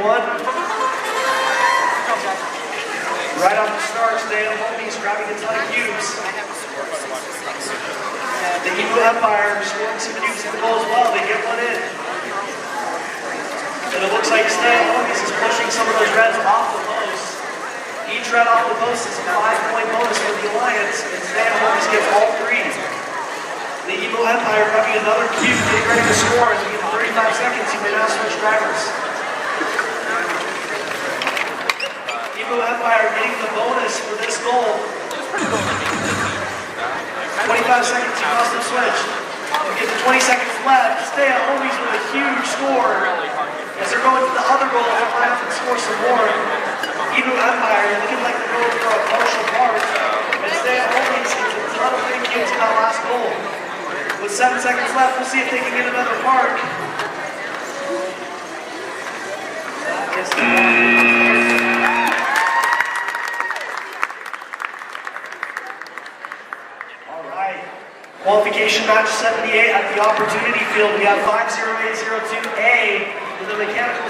1. Right off the start, Stan Homies grabbing a ton of cubes. The Evo Empire scoring some cubes in the goal as well. They get one in. And it looks like Stan Homies is pushing some of those reds off the post. Each red off the post is a 5-point bonus for the Alliance, and Stan Homies gets all 3. The Evo Empire grabbing another cube, getting ready to score. As we get 35 seconds, you may now switch drivers. Evo Empire getting the bonus for this goal. 25 seconds, you must have switched. We get to 20 seconds left. Stan Homies with a huge score. As they're going to the other goal, they'll run up and score some more. Evo Empire looking like they're going for a partial part. And Stan Homies gets a ton of big cubes in that last goal. With 7 seconds left, we'll see if they can get another mark. All right. Qualification match 78 at the Opportunity Field. We have 50802A with a mechanical